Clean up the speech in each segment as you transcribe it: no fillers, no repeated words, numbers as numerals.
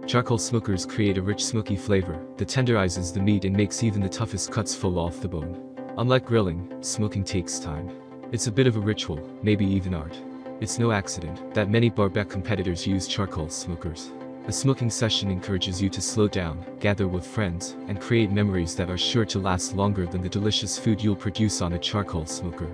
Charcoal smokers create a rich smoky flavor that tenderizes the meat and makes even the toughest cuts fall off the bone. Unlike grilling, smoking takes time. It's a bit of a ritual, maybe even art. It's no accident that many barbecue competitors use charcoal smokers. A smoking session encourages you to slow down, gather with friends, and create memories that are sure to last longer than the delicious food you'll produce on a charcoal smoker.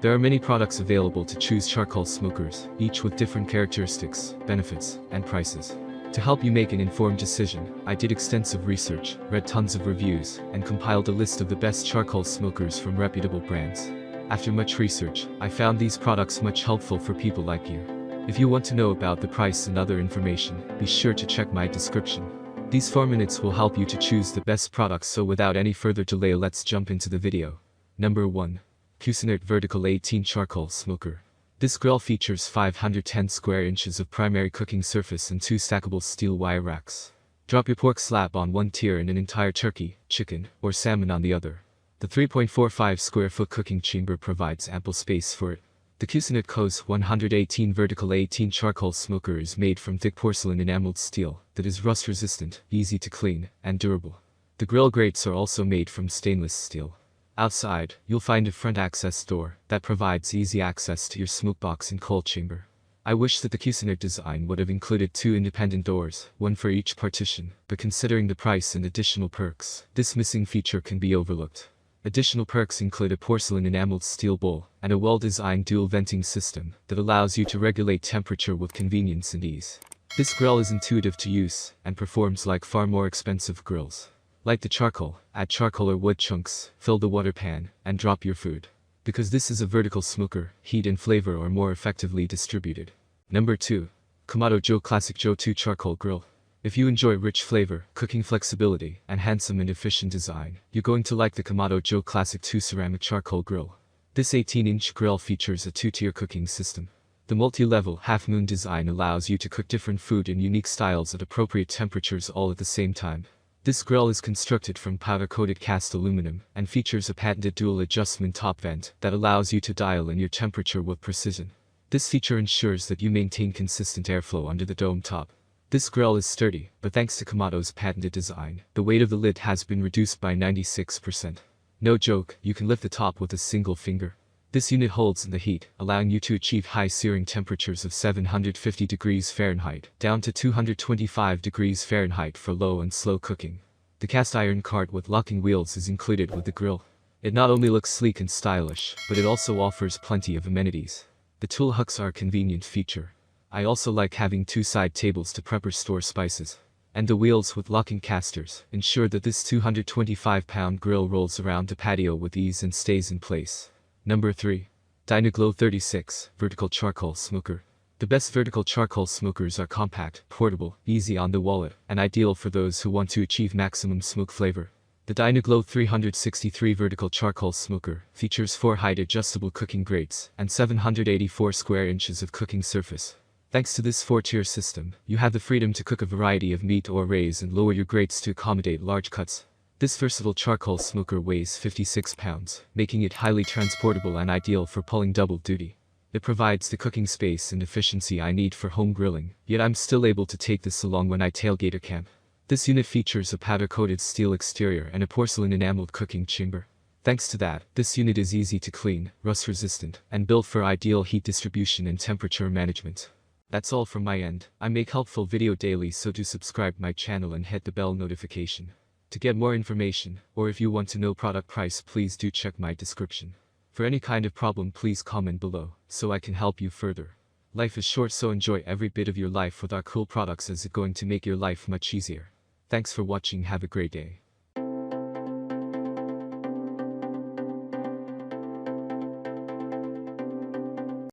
There are many products available to choose charcoal smokers, each with different characteristics, benefits, and prices. To help you make an informed decision, I did extensive research, read tons of reviews, and compiled a list of the best charcoal smokers from reputable brands. After much research, I found these products much helpful for people like you. If you want to know about the price and other information, be sure to check my description. These 4 minutes will help you to choose the best products, so without any further delay, let's jump into the video. Number 1. Cuisinart Vertical 18 Charcoal Smoker. This grill features 510 square inches of primary cooking surface and 2 stackable steel wire racks. Drop your pork slab on one tier and an entire turkey, chicken, or salmon on the other. The 3.45 square foot cooking chamber provides ample space for it. The Cuisinart COS 118 Vertical 18 Charcoal Smoker is made from thick porcelain enameled steel that is rust resistant, easy to clean, and durable. The grill grates are also made from stainless steel. Outside, you'll find a front access door that provides easy access to your smoke box and coal chamber. I wish that the Cuisinart design would have included 2 independent doors, one for each partition, but considering the price and additional perks, this missing feature can be overlooked. Additional perks include a porcelain enameled steel bowl and a well-designed dual venting system that allows you to regulate temperature with convenience and ease. This grill is intuitive to use and performs like far more expensive grills. Light the charcoal, add charcoal or wood chunks, fill the water pan, and drop your food. Because this is a vertical smoker, heat and flavor are more effectively distributed. Number 2. Kamado Joe Classic Joe 2 Charcoal Grill. If you enjoy rich flavor, cooking flexibility, and handsome and efficient design, you're going to like the Kamado Joe Classic 2 Ceramic Charcoal Grill. This 18-inch grill features a 2-tier cooking system. The multi-level half-moon design allows you to cook different food in unique styles at appropriate temperatures all at the same time. This grill is constructed from powder-coated cast aluminum and features a patented dual adjustment top vent that allows you to dial in your temperature with precision. This feature ensures that you maintain consistent airflow under the dome top. This grill is sturdy, but thanks to Kamado's patented design, the weight of the lid has been reduced by 96%. No joke, you can lift the top with a single finger. This unit holds in the heat, allowing you to achieve high searing temperatures of 750 degrees Fahrenheit, down to 225 degrees Fahrenheit for low and slow cooking. The cast iron cart with locking wheels is included with the grill. It not only looks sleek and stylish, but it also offers plenty of amenities. The tool hooks are a convenient feature. I also like having 2 side tables to prep or store spices. And the wheels with locking casters ensure that this 225-pound grill rolls around the patio with ease and stays in place. Number 3. Dynaglow 36 Vertical Charcoal Smoker. The best vertical charcoal smokers are compact, portable, easy on the wallet, and ideal for those who want to achieve maximum smoke flavor. The Dynaglow 363 Vertical Charcoal Smoker features 4 height-adjustable cooking grates and 784 square inches of cooking surface. Thanks to this 4-tier system, you have the freedom to cook a variety of meat or raise and lower your grates to accommodate large cuts. This versatile charcoal smoker weighs 56 pounds, making it highly transportable and ideal for pulling double duty. It provides the cooking space and efficiency I need for home grilling, yet I'm still able to take this along when I tailgate or camp. This unit features a powder-coated steel exterior and a porcelain enameled cooking chamber. Thanks to that, this unit is easy to clean, rust-resistant, and built for ideal heat distribution and temperature management. That's all from my end. I make helpful video daily, so do subscribe my channel and hit the bell notification. To get more information, or if you want to know product price, please do check my description. For any kind of problem, please comment below, so I can help you further. Life is short, so enjoy every bit of your life with our cool products, as it's going to make your life much easier. Thanks for watching, have a great day.